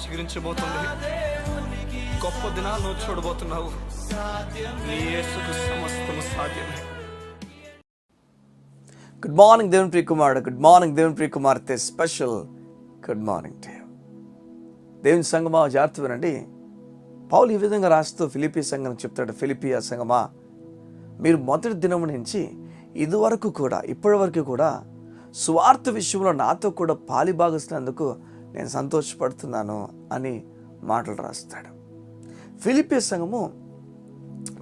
చిగురించబోతుంది. గొప్ప దినాలను చూడబోతున్నావు. నీ యేసుకు సమస్తము సాధ్యమే. గుడ్ మార్నింగ్ దేవుని ప్రియ కుమారుడు, గుడ్ మార్నింగ్ దేవుని ప్రియ కుమార్తె, special good morning to you. దేవుని సంగమా జాగ్రత్త వినండి. పౌలు ఈ విధంగా రాస్తూ ఫిలిప్పీ సంఘం చెప్తాడు, ఫిలిప్పియా సంగమా, మీరు మొదటి దినం నుంచి ఇదివరకు కూడా ఇప్పటి వరకు కూడా సువార్త విషయంలో నాతో కూడా పాలిభాగస్తున్నందుకు నేను సంతోషపడుతున్నాను అని మాటలు రాస్తాడు. ఫిలిప్పీ సంఘము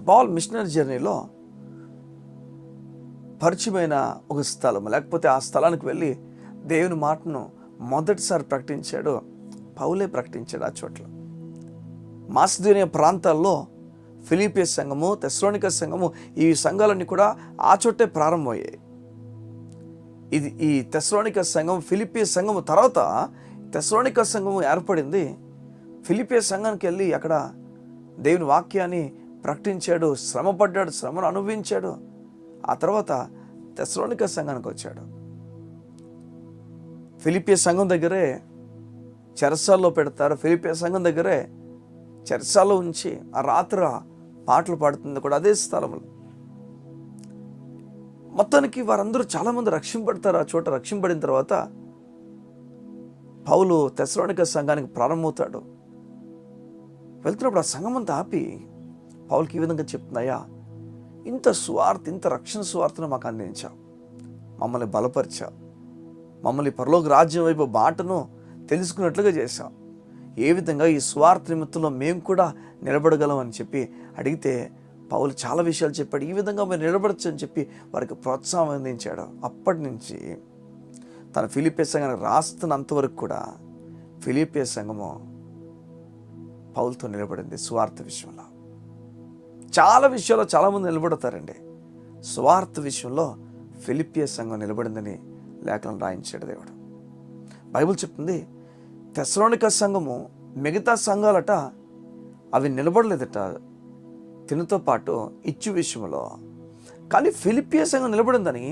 పౌల్ మిషనరీ జర్నీలో పరిచయమైన ఒక స్థలం, లేకపోతే ఆ స్థలానికి వెళ్ళి దేవుని మాటను మొదటిసారి ప్రకటించాడు. పౌలే ప్రకటించాడు. ఆ చోట్ల మాసిదోనియా ప్రాంతాల్లో ఫిలిప్పీ సంఘము, తెస్సలోనిక సంఘము, ఈ సంఘాలన్నీ కూడా ఆ చోటే ప్రారంభమయ్యాయి. ఈ తెస్సలోనిక సంఘం, ఫిలిప్పీ సంఘము తర్వాత తెస్సలోనిక సంఘము ఏర్పడింది. ఫిలిప్పీ సంఘానికి వెళ్ళి అక్కడ దేవుని వాక్యాన్ని ప్రకటించాడు, శ్రమపడ్డాడు, శ్రమను అనుభవించాడు. ఆ తర్వాత తెస్సలోనిక సంఘానికి వచ్చాడు. ఫిలిప్పీ సంఘం దగ్గరే చెరసాల్లో పెడతారు. ఫిలిప్పీ సంఘం దగ్గరే చెరసాల్లో ఉంచి ఆ రాత్రి పాటలు పాడుతుంది కూడా అదే స్థలంలో. మొత్తానికి వారందరూ చాలామంది రక్షింపడతారు. ఆ చోట రక్షింపడిన తర్వాత పౌలు తెస్సలోనిక సంఘానికి ప్రారంభమవుతాడు. వెళ్తున్నప్పుడు ఆ సంఘం అంతా ఆపి పౌలుకి ఈ విధంగా చెప్తున్నాయా, ఇంత సువార్త, ఇంత రక్షణ సువార్తను మాకు అందించావు, మమ్మల్ని బలపరిచావు, మమ్మల్ని పరలోక రాజ్యం వైపు బాటను తెలుసుకున్నట్లుగా చేశావు. ఏ విధంగా ఈ సువార్త నిమిత్తంలో మేము కూడా నిలబడగలం అని చెప్పి అడిగితే పౌలు చాలా విషయాలు చెప్పాడు. ఈ విధంగా మీరు నిలబడచ్చు అని చెప్పి వారికి ప్రోత్సాహం అందించాడు. అప్పటి నుంచి తన ఫిలిప్పీ సంఘానికి రాస్తున్నంతవరకు కూడా ఫిలిప్పీ సంఘము పౌలుతో నిలబడింది. సువార్త విషయంలో చాలా విషయాల్లో చాలామంది నిలబడతారండి. సువార్త విషయంలో ఫిలిప్పీ సంఘం నిలబడిందని లేఖనం రాయించాడు దేవుడు. బైబిల్ చెప్తుంది, తెస్సలోనిక సంఘము మిగతా సంఘాలట అవి నిలబడలేదట తినతో పాటు ఇచ్చు విషయంలో. కానీ ఫిలిప్పీ సంఘం నిలబడిందని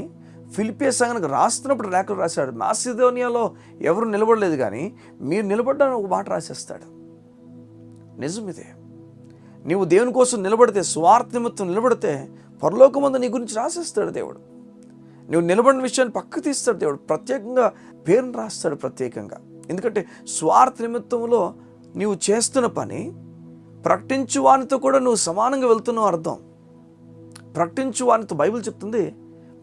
ఫిలిప్పీ సంఘానికి రాస్తున్నప్పుడు లేఖలు రాశాడు. మాసిదోనియాలో ఎవరు నిలబడలేదు, కానీ మీరు నిలబడ్డాను ఒక మాట రాసేస్తాడు. నిజం ఇదే. నీవు దేవుని కోసం నిలబడితే, స్వార్థ నిమిత్తం నిలబడితే పరలోకమందు నీ గురించి రాసేస్తాడు దేవుడు. నువ్వు నిలబడిన విషయాన్ని పక్కకు తీస్తాడు దేవుడు. ప్రత్యేకంగా పేరును రాస్తాడు ప్రత్యేకంగా. ఎందుకంటే స్వార్థ నిమిత్తంలో నీవు చేస్తున్న పని ప్రకటించు వానితో కూడా నువ్వు సమానంగా వెళ్తున్నావు అర్థం. ప్రకటించు వానితో బైబిల్ చెప్తుంది,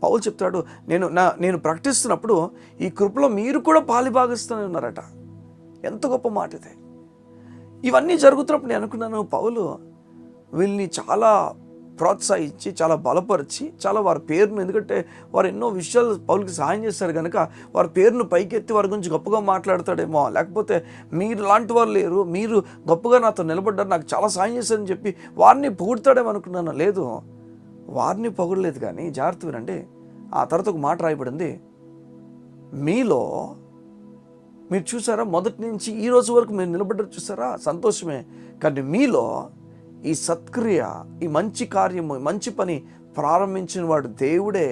పౌలు చెప్తాడు, నేను ప్రకటిస్తున్నప్పుడు ఈ కృపలో మీరు కూడా పాలిభాగస్తూనే ఉన్నారట. ఎంత గొప్ప మాట ఇది. ఇవన్నీ జరుగుతున్నప్పుడు నేను అనుకున్నాను, పౌలు వీళ్ళని చాలా ప్రోత్సహించి, చాలా బలపరిచి, చాలా వారి పేరును, ఎందుకంటే వారు ఎన్నో విషయాలు పౌలుకి సహాయం చేశారు కనుక వారి పేరును పైకెత్తి వారి గురించి గొప్పగా మాట్లాడతాడేమో, లేకపోతే మీరు లాంటి వారు లేరు, మీరు గొప్పగా నాతో నిలబడ్డారు, నాకు చాలా సహాయం చేశారని చెప్పి వారిని పొగుడతాడేమో అనుకున్నాను. లేదు, వారిని పొగడలేదు. కానీ జాగ్రత్త వినండి, ఆ తర్వాత ఒక మాట రాయబడింది, మీలో మీరు చూసారా, మొదటి నుంచి ఈ రోజు వరకు మీరు నిలబడ్డారు చూసారా, సంతోషమే. కానీ మీలో ఈ సత్క్రియ, ఈ మంచి కార్యము, మంచి పని ప్రారంభించిన వాడు దేవుడే,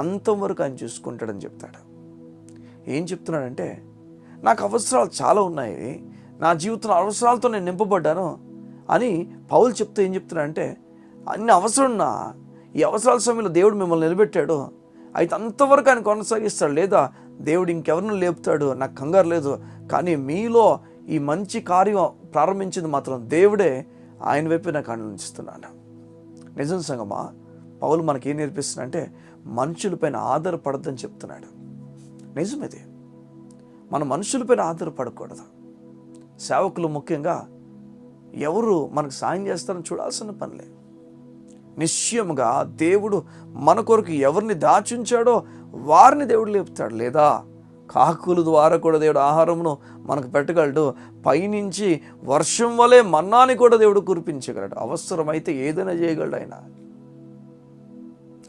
అంతం వరకు ఆయన చూసుకుంటాడని చెప్తాడు. ఏం చెప్తున్నాడంటే, నాకు అవసరాలు చాలా ఉన్నాయి, నా జీవితంలో అవసరాలతో నేను నింపబడ్డాను అని పౌలు చెప్తూ ఏం చెప్తున్నాడంటే, అన్ని అవసరం ఉన్నా ఈ అవసరాల సమయంలో దేవుడు మిమ్మల్ని నిలబెట్టాడు, అయితే అంతవరకు ఆయన కొనసాగిస్తాడు. లేదా దేవుడు ఇంకెవరిని లేపుతాడు, నాకు కంగారు లేదు. కానీ మీలో ఈ మంచి కార్యం ప్రారంభించింది మాత్రం దేవుడే, ఆయన వైపు నాకు ఆనందిస్తున్నాను. నిజం సంగమా, పౌలు మనకేం నేర్పిస్తున్నా అంటే మనుషులపైన ఆధారపడద్దని చెప్తున్నాడు. నిజమేది, మన మనుషులపైన ఆధారపడకూడదు. సేవకులు ముఖ్యంగా ఎవరు మనకు సాయం చేస్తారని చూడాల్సిన పనిలే. నిశ్చయముగా దేవుడు మన కొరకు ఎవరిని దాచుంచాడో వారిని దేవుడు లేపుతాడు. లేదా కాకుల ద్వారా కూడా దేవుడు ఆహారమును మనకు పెట్టగలడు. పైనుంచి వర్షం వలె మన్నాని కూడా దేవుడు కురిపించగలడు. అవసరమైతే ఏదైనా చేయగలడు.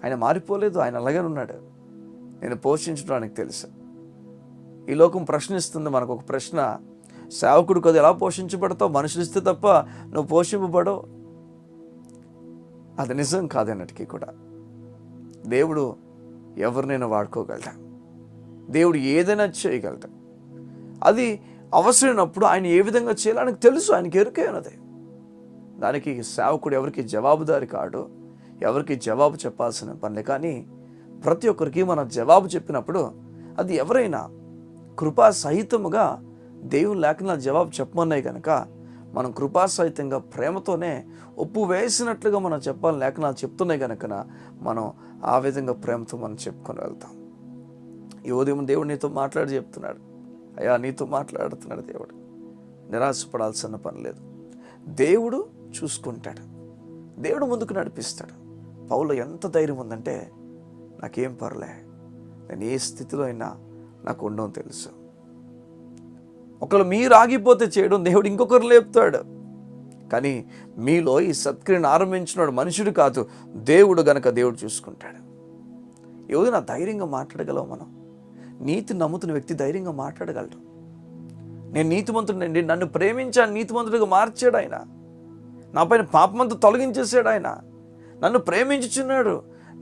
ఆయన మారిపోలేదు, ఆయన అలాగే ఉన్నాడు. నేను పోషించడానికి తెలుసు. ఈ లోకం ప్రశ్నిస్తుంది మనకు ఒక ప్రశ్న, సేవకుడు కదా ఎలా పోషించబడతావు, మనుషులు ఇస్తే తప్ప నువ్వు పోషింపబడవు. అది నిజం కాదన్నటికీ కూడా దేవుడు ఎవరినైనా వాడుకోగలడు, దేవుడు ఏదైనా చేయగలడు. అది అవసరమైనప్పుడు ఆయన ఏ విధంగా చేయాలో ఆయనకు తెలుసు, ఆయనకి ఎరుకే ఉన్నది. దానికి సేవకుడు ఎవరికి జవాబుదారి కాడు, ఎవరికి జవాబు చెప్పాల్సిన పనిలే. కానీ ప్రతి ఒక్కరికి మనం జవాబు చెప్పినప్పుడు అది ఎవరైనా కృపా సహితముగా దేవుని లేఖనాలు జవాబు చెప్పమన్నాయి కనుక మనం కృపాసహితంగా ప్రేమతోనే ఒప్పు వేసినట్లుగా మనం చెప్పాలని లేఖనాలు చెప్తున్నాయి కనుక మనం ఆ విధంగా ప్రేమతో మనం చెప్పుకొని వెళ్తాం. ఈ ఉదయం దేవుడు నీతో మాట్లాడి చెప్తున్నాడు, అయ్యా నీతో మాట్లాడుతున్నాడు దేవుడు. నిరాశపడాల్సిన పని లేదు, దేవుడు చూసుకుంటాడు, దేవుడు ముందుకు నడిపిస్తాడు. పౌలు ఎంత ధైర్యం ఉందంటే, నాకేం పర్లే, నేను ఏ స్థితిలో అయినా నాకు ఉండడం తెలుసు. ఒకవేళ మీరు ఆగిపోతే చేయడం దేవుడు ఇంకొకరు లేపుతాడు. కానీ మీలో ఈ సత్క్రియను ఆరంభించినాడు మనుషుడు కాదు, దేవుడు గనక దేవుడు చూసుకుంటాడు. ఏదైనా ధైర్యంగా మాట్లాడగలవు మనం. నీతి నమ్ముతున్న వ్యక్తి ధైర్యంగా మాట్లాడగలడు. నేను నీతిమంతుడినండి, నన్ను ప్రేమించాను, నీతిమంతుడిగా మార్చాడు ఆయన, నా పైన పాపమంతా తొలగించేసాడు ఆయన, నన్ను ప్రేమించుచున్నాడు,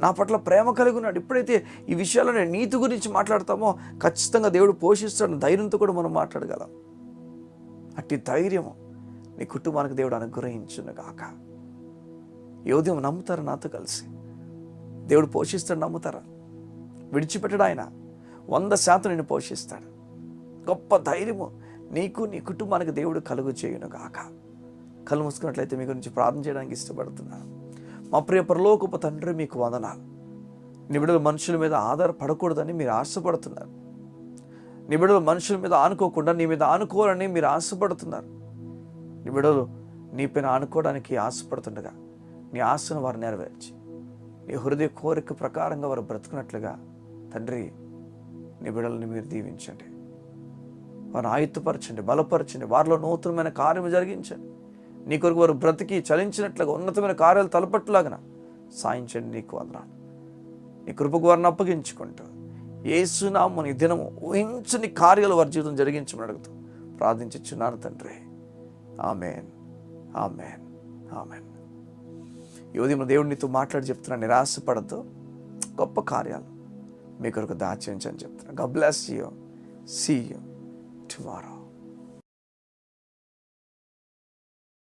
నా పట్ల ప్రేమ కలిగి ఉన్నాడు. ఎప్పుడైతే ఈ విషయాల్లో నేను నీతి గురించి మాట్లాడతామో ఖచ్చితంగా దేవుడు పోషిస్తాడు. ధైర్యంతో కూడా మనం మాట్లాడగలం. అట్టి ధైర్యము నీ కుటుంబానికి దేవుడు అనుగ్రహించును గాక. ఈ ఉదయం నమ్ముతారా? నాతో కలిసి దేవుడు పోషిస్తాడు, నమ్ముతారా? విడిచిపెట్టడు ఆయన, 100% నిన్ను పోషిస్తాడు. గొప్ప ధైర్యము నీకు నీ కుటుంబానికి దేవుడు కలుగు చేయును గాక. కళ్ళు మూసుకున్నట్లయితే మీ గురించి ప్రార్థన చేయడానికి ఇష్టపడుతున్నాను. మా ప్రియ పరలోకపు తండ్రి, మీకు వందనాలు. నీ బిడ్డలు మనుషుల మీద ఆధారపడకూడదని మీరు ఆశపడుతున్నారు. నీ బిడ్డలు మనుషుల మీద ఆనుకోకుండా నీ మీద ఆనుకోవాలని మీరు ఆశపడుతున్నారు. నీ బిడ్డలు నీ పైన ఆనుకోవడానికి ఆశపడుతుండగా నీ ఆశను వారు నెరవేర్చి నీ హృదయ కోరిక ప్రకారంగా వారు బ్రతుకున్నట్లుగా తండ్రి నీ బిడ్డలని మీరు దీవించండి, వారిని ఆయుత్తపరచండి, బలపరచండి, వారిలో నూతనమైన కార్యము జరిగించండి. నీ కొరకు వారు బ్రతికి చలించినట్లుగా ఉన్నతమైన కార్యాలు తలపట్టులాగా సాయించండి. నీకు వందనాలు. నీ కృపకు వారిని అప్పగించుకుంటూ యేసు నామమున ఈ దినము ఊహించని కార్యాలు వారి జీవితం జరిగించమని అడుగుతూ ప్రార్థించుచున్నాను తండ్రి. Amen, amen, amen. ఈ ఉదయం దేవుడు నీతో మాట్లాడి చెప్తున్నాను, నిరాశపడద్దు, గొప్ప కార్యాలు మీ కొరకు దాచించని చెప్తున్నాను. God bless you. See you tomorrow.